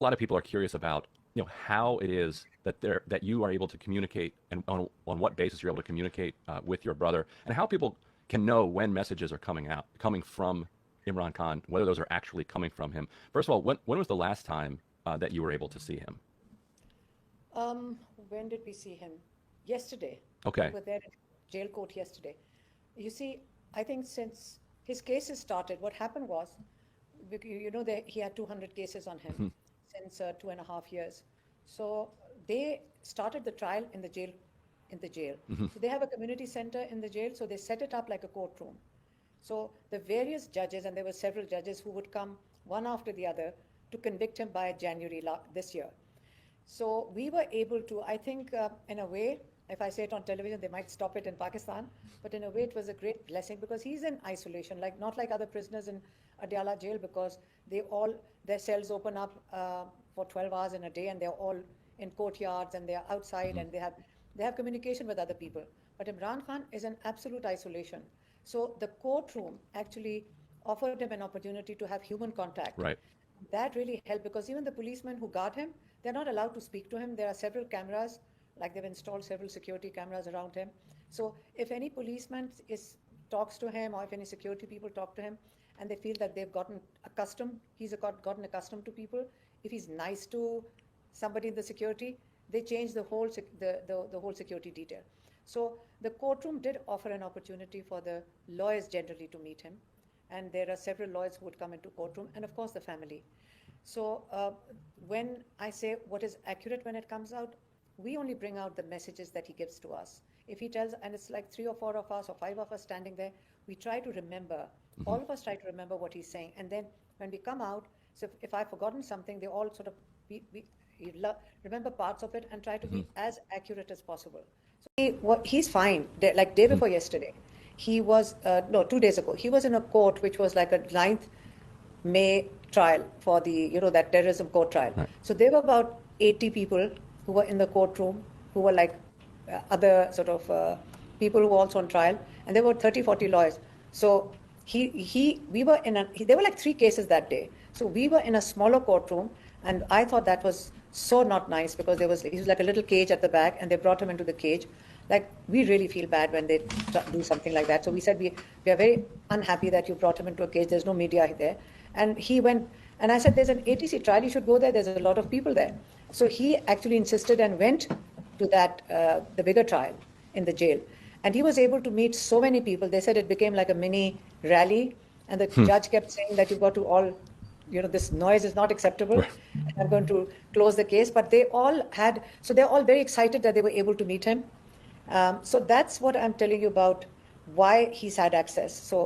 A lot of people are curious about, how it is that you are able to communicate and on what basis you're able to communicate with your brother, and how people can know when messages are coming from Imran Khan, whether those are actually coming from him. First of all, when was the last time that you were able to see him? Um, when did we see him? Yesterday. We Okay. were there in jail court yesterday. You see, I think since his cases started, what happened was, that he had 200 cases on him Mhm. since 2.5 years. So they started the trial in the jail, Mhm. So they have a community center in the jail, so they set it up like a courtroom. So the various judges, and there were several judges who would come one after the other to convict him by January this year. So we were able to, I think, in a way, if I say it on television, they might stop it in Pakistan. But in a way, it was a great blessing because he's in isolation, like not like other prisoners in Adiala jail, because their cells open up for 12 hours in a day, and they're all in courtyards and they're outside Mhm. and they have communication with other people. But Imran Khan is in absolute isolation. So the courtroom actually offered him an opportunity to have human contact. Right. That really helped because even the policemen who guard him, they're not allowed to speak to him. There are several cameras, like they've installed several security cameras around him. So if any policeman talks to him, or if any security people talk to him, and they feel that they've gotten accustomed, gotten accustomed to people. If he's nice to somebody in the security, they change the whole security detail. So the courtroom did offer an opportunity for the lawyers generally to meet him, and there are several lawyers who would come into courtroom, and of course the family. So when I say what is accurate when it comes out, we only bring out the messages that he gives to us. If he tells, and it's like three or four of us or five of us standing there, we try to remember, Mhm. all of us try to remember what he's saying. And then when we come out, so if I've forgotten something, they all sort of, we remember parts of it and try to Mhm. be as accurate as possible. So he's fine. Like day Mhm. before yesterday, he was, no, 2 days ago, he was in a court which was like a ninth May trial for that terrorism court trial. Right. So there were about 80 people who were in the courtroom who were like other sort of people who were also on trial, and there were 30, 40 lawyers. So we were there were like three cases that day. So we were in a smaller courtroom, and I thought that was so not nice because he was like a little cage at the back, and they brought him into the cage. Like we really feel bad when they do something like that. So we said we are very unhappy that you brought him into a cage. There's no media there. And he went, and I said, there's an ATC trial, you should go there. There's a lot of people there. So he actually insisted and went to the bigger trial in the jail. And he was able to meet so many people. They said it became like a mini rally. And the Hmm. judge kept saying that you've got to all, this noise is not acceptable. Right. And I'm going to close the case. But so they're all very excited that they were able to meet him. So that's what I'm telling you about why he's had access. So